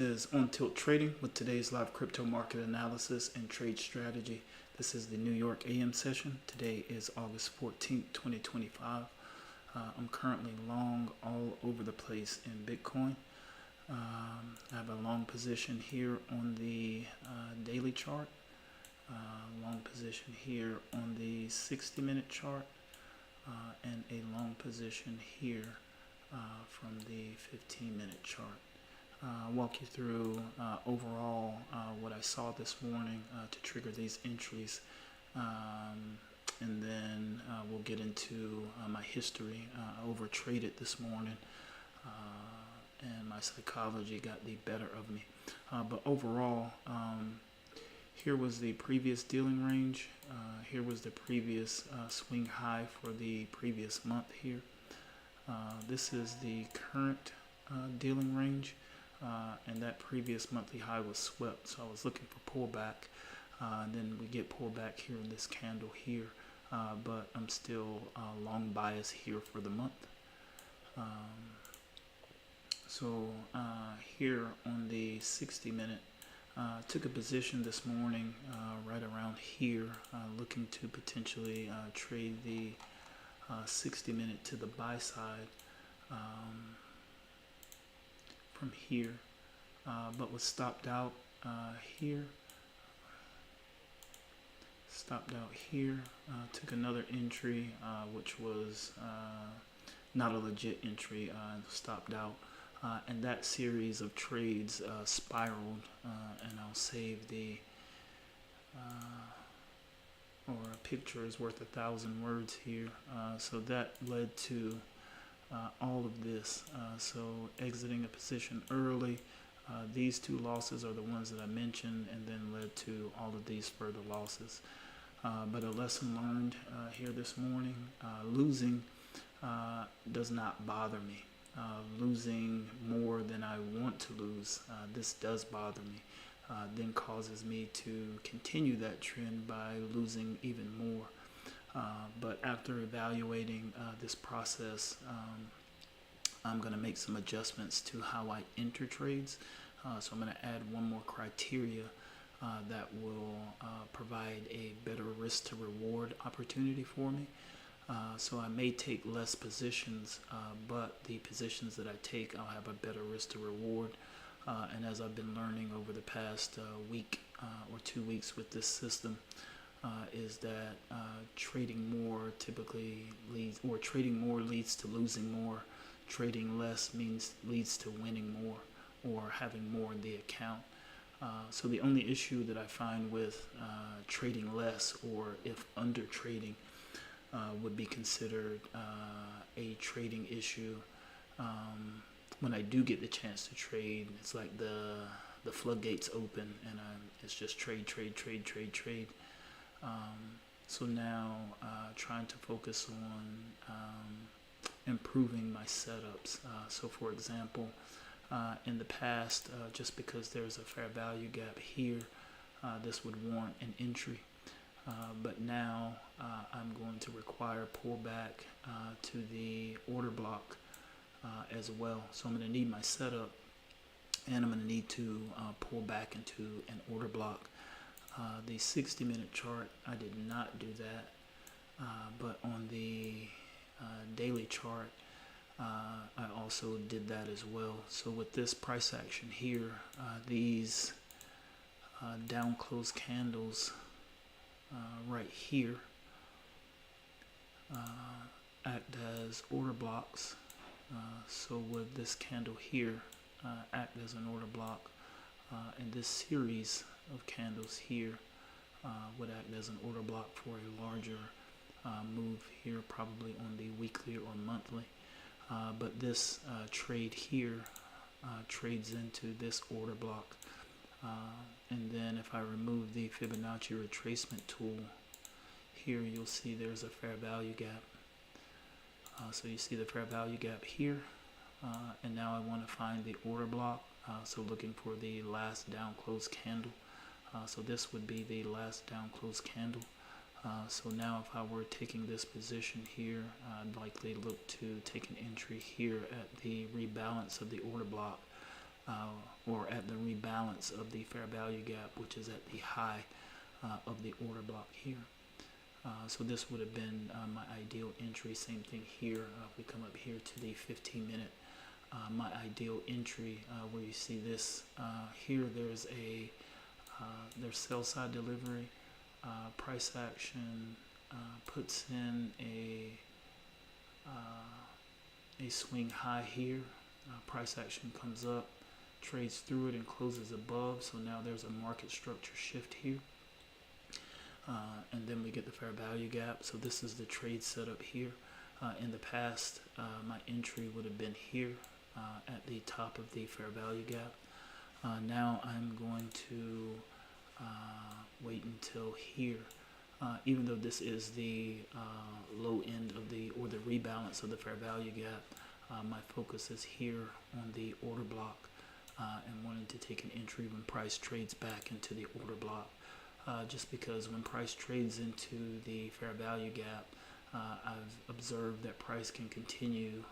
Is On Tilt Trading with today's live crypto market analysis and trade strategy. This is the New York AM session. Today is August 14th, 2025. I'm currently long all over the place in Bitcoin. I have a long position here on the daily chart, long position here on the 60-minute chart, and a long position here from the 15-minute chart. Walk you through overall what I saw this morning to trigger these entries, and then we'll get into my history. I overtraded this morning, and my psychology got the better of me. But overall, here was the previous dealing range. Here was the previous swing high for the previous month here. This is the current dealing range. And that previous monthly high was swept, so I was looking for pullback, and then we get pullback here in this candle here, but I'm still long bias here for the month. So here on the 60-minute, took a position this morning right around here, looking to potentially trade the 60-minute to the buy side from here, but was stopped out here. Took another entry, which was not a legit entry, stopped out. And that series of trades spiraled, and I'll save the, or a picture is worth 1,000 words here. So that led to all of this. So exiting a position early, these two losses are the ones that I mentioned, and then led to all of these further losses. But a lesson learned here this morning: losing does not bother me. Losing more than I want to lose, this does bother me. Then causes me to continue that trend by losing even more. But after evaluating this process, I'm going to make some adjustments to how I enter trades. So I'm going to add one more criteria that will provide a better risk to reward opportunity for me. So I may take less positions, but the positions that I take, I'll have a better risk to reward. And as I've been learning over the past week or 2 weeks with this system, is that trading more typically leads, or trading more leads to losing more. Trading less leads to winning more, or having more in the account. So the only issue that I find with trading less, or if under trading, would be considered a trading issue. When I do get the chance to trade, it's like the floodgates open, and it's just trade. So now trying to focus on improving my setups. So for example, in the past, just because there's a fair value gap here, this would warrant an entry. But now I'm going to require pullback to the order block as well. So I'm going to need my setup, and I'm going to need to pull back into an order block. The 60-minute chart, I did not do that, but on the daily chart, I also did that as well. So with this price action here, these down close candles right here act as order blocks. So would this candle here act as an order block, and this series of candles here would act as an order block for a larger move here, probably on the weekly or monthly. But this trade here trades into this order block. And then if I remove the Fibonacci retracement tool, here you'll see there's a fair value gap. So you see the fair value gap here, and now I want to find the order block. So looking for the last down close candle. So this would be the last down close candle. So now if I were taking this position here, I'd likely look to take an entry here at the rebalance of the order block. or at the rebalance of the fair value gap, which is at the high of the order block here. So this would have been my ideal entry. Same thing here. If we come up here to the 15-minute, my ideal entry, where you see this here, there's sell side delivery, price action puts in a swing high here. Price action comes up, trades through it, and closes above. So now there's a market structure shift here. And then we get the fair value gap. So this is the trade setup here. In the past, my entry would have been here at the top of the fair value gap. Now I'm going to wait until here. Even though this is the low end of the rebalance of the fair value gap, my focus is here on the order block and wanting to take an entry when price trades back into the order block. Just because when price trades into the fair value gap, I've observed that price can continue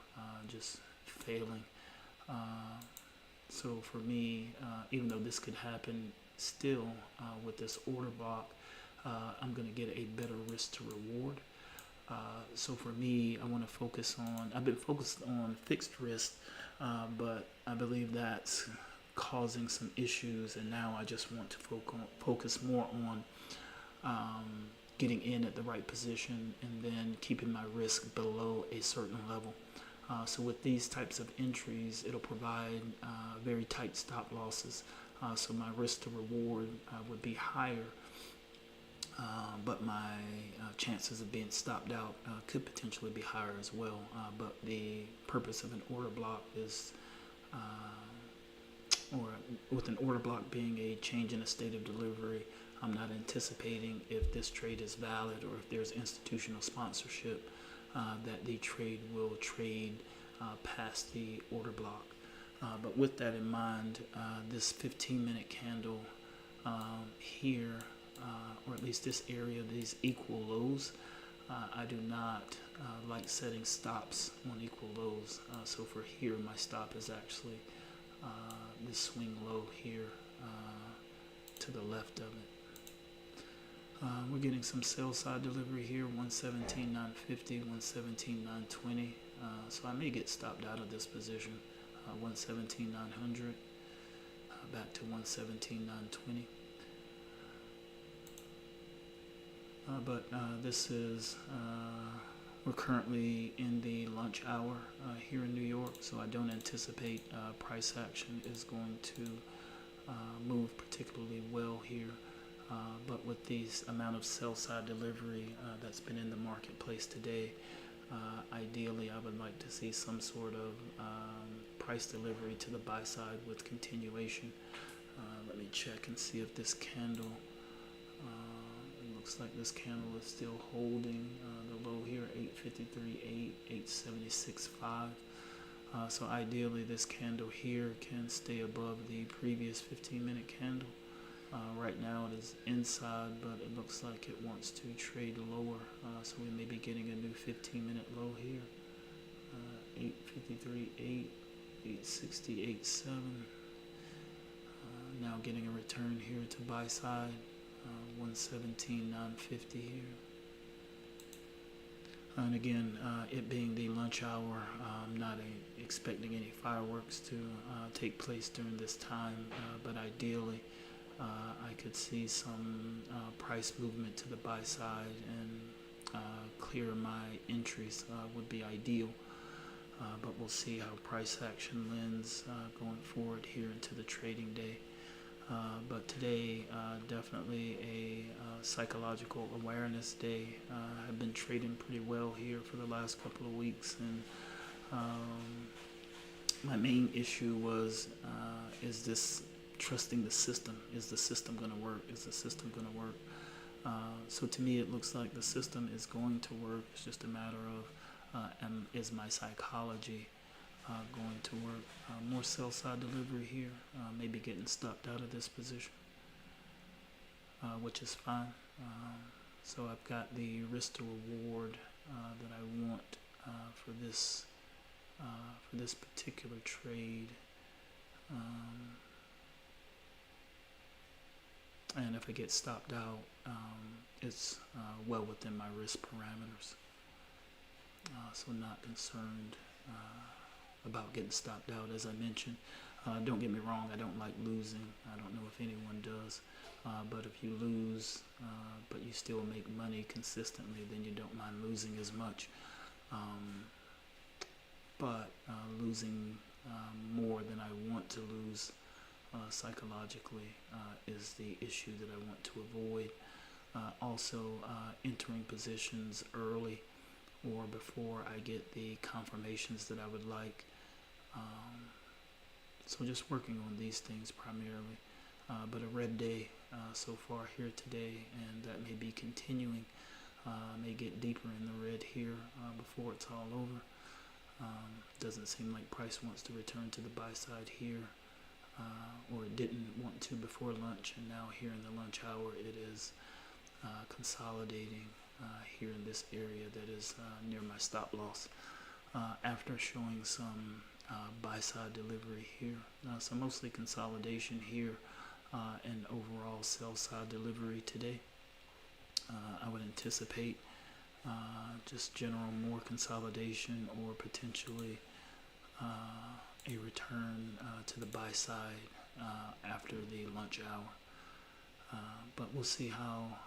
just failing. So for me, even though this could happen still with this order block, I'm going to get a better risk to reward. So for me, I want to focus on, I've been focused on fixed risk, but I believe that's causing some issues, and now I just want to focus more on getting in at the right position and then keeping my risk below a certain level. So with these types of entries, it'll provide very tight stop losses. So my risk to reward would be higher, but my chances of being stopped out could potentially be higher as well. But the purpose of an order block is, or with an order block being a change in a state of delivery, I'm not anticipating, if this trade is valid or if there's institutional sponsorship, that the trade will trade past the order block. But with that in mind, this 15-minute candle here, or at least this area, these equal lows, I do not like setting stops on equal lows. So for here, my stop is actually this swing low here to the left of it. We're getting some sell side delivery here, 117.950, 117.920. So I may get stopped out of this position, 117.900, back to 117.920. But this is, we're currently in the lunch hour here in New York, so I don't anticipate price action is going to move particularly well here. But with this amount of sell-side delivery that's been in the marketplace today, ideally I would like to see some sort of price delivery to the buy side with continuation. Let me check and see if this candle, it looks like this candle is still holding the low here, 853.8, 876.5. So ideally this candle here can stay above the previous 15-minute candle. Right now it is inside, but it looks like it wants to trade lower, so we may be getting a new 15-minute low here, 853.8, 868.7. Now getting a return here to buy side, 117.950 here. And again, it being the lunch hour, I'm not expecting any fireworks to take place during this time, but ideally I could see some price movement to the buy side, and clear my entries would be ideal. But we'll see how price action lends going forward here into the trading day. But today, definitely a psychological awareness day. I've been trading pretty well here for the last couple of weeks, and my main issue was, is this trusting the system? Is the system going to work? Is the system going to work? So to me, it looks like the system is going to work. It's just a matter of, is my psychology going to work? More sell side delivery here, maybe getting stopped out of this position, which is fine. So I've got the risk to reward that I want for this particular trade. And if I get stopped out, it's well within my risk parameters. So not concerned about getting stopped out, as I mentioned. Don't get me wrong, I don't like losing. I don't know if anyone does. But if you lose, but you still make money consistently, then you don't mind losing as much. But losing more than I want to lose psychologically is the issue that I want to avoid. Also, entering positions early or before I get the confirmations that I would like. So just working on these things primarily. But a red day so far here today, and that may be continuing. May get deeper in the red here before it's all over. Doesn't seem like price wants to return to the buy side here, or it didn't want to before lunch, and now here in the lunch hour it is consolidating here in this area that is near my stop loss, after showing some buy side delivery here. So mostly consolidation here and overall sell side delivery today. I would anticipate just general more consolidation, or potentially a return to the buy side after the lunch hour. But we'll see how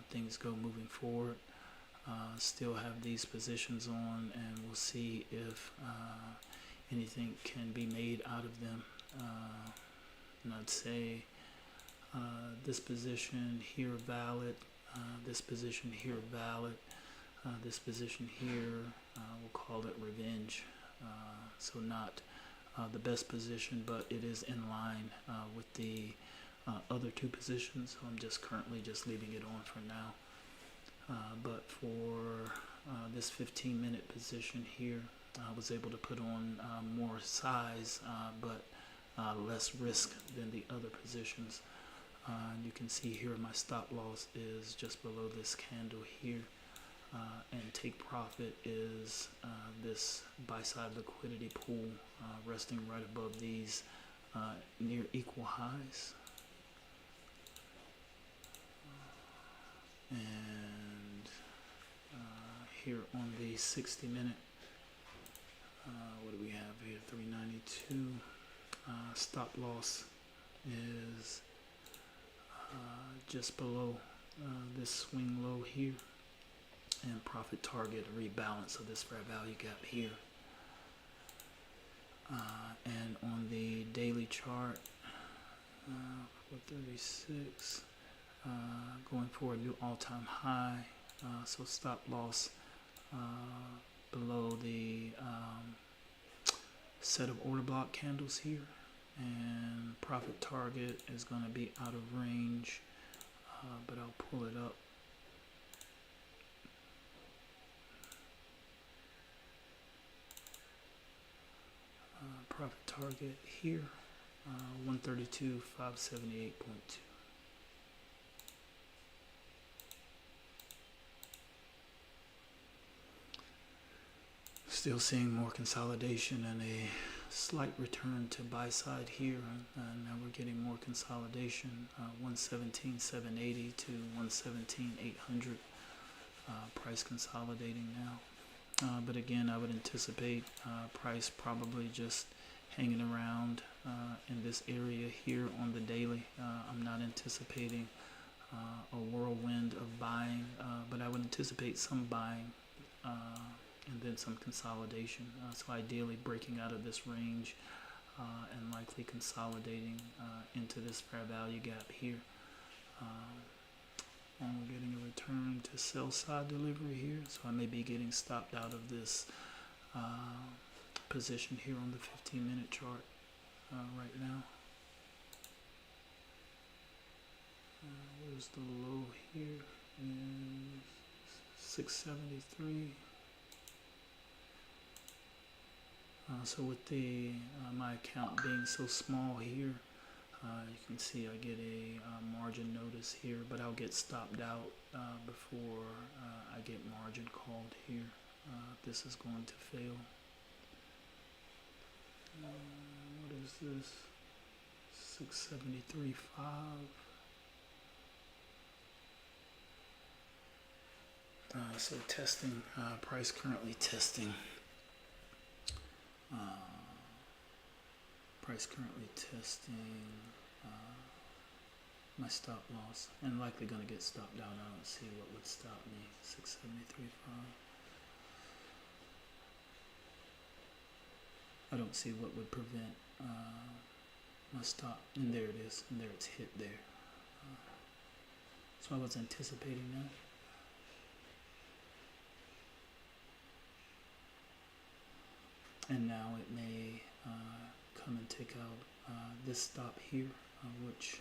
things go moving forward. Still have these positions on, and we'll see if anything can be made out of them. And I'd say this position here valid, this position here valid, this position here, we'll call it revenge. So not the best position, but it is in line with the other two positions. So I'm just currently just leaving it on for now. But for this 15-minute position here, I was able to put on more size, but less risk than the other positions. You can see here my stop loss is just below this candle here, and take profit is this buy side liquidity pool resting right above these near equal highs. And here on the 60-minute, what do we have here? 392. Stop loss is just below this swing low here, and profit target rebalance of this fair value gap here. And on the daily chart, 436, going for a new all-time high. So stop loss below the set of order block candles here, and profit target is going to be out of range, but I'll pull it up. Profit target here, 132,578.2. Still seeing more consolidation and a slight return to buy side here, and now we're getting more consolidation. 117,780 to 117,800. Price consolidating now. But again, I would anticipate price probably just hanging around in this area here on the daily. I'm not anticipating a whirlwind of buying, but I would anticipate some buying and then some consolidation. So ideally breaking out of this range and likely consolidating into this fair value gap here. And we're getting a return to sell side delivery here, so I may be getting stopped out of this position here on the 15-minute chart right now. Where's the low here? And 673. So with the my account being so small here, you can see I get a margin notice here, but I'll get stopped out before I get margin called here. This is going to fail. What is this? 673.5. So testing, price currently testing. Price currently testing my stop loss, and likely going to get stopped down. I don't see what would stop me. 673.5. I don't see what would prevent my stop. And there it is. And there it's hit there. So I was anticipating that. And now it may come and take out this stop here, which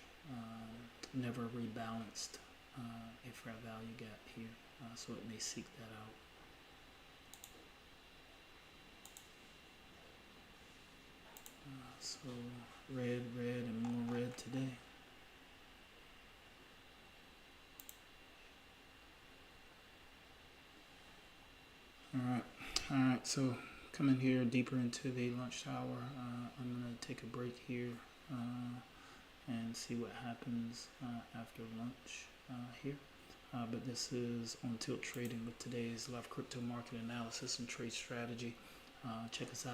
never rebalanced a fair value gap here, so it may seek that out. So red, and more red today. All right. So coming here deeper into the lunch hour, I'm gonna take a break here and see what happens after lunch here. But this is On Tilt Trading with today's live crypto market analysis and trade strategy. Check us out.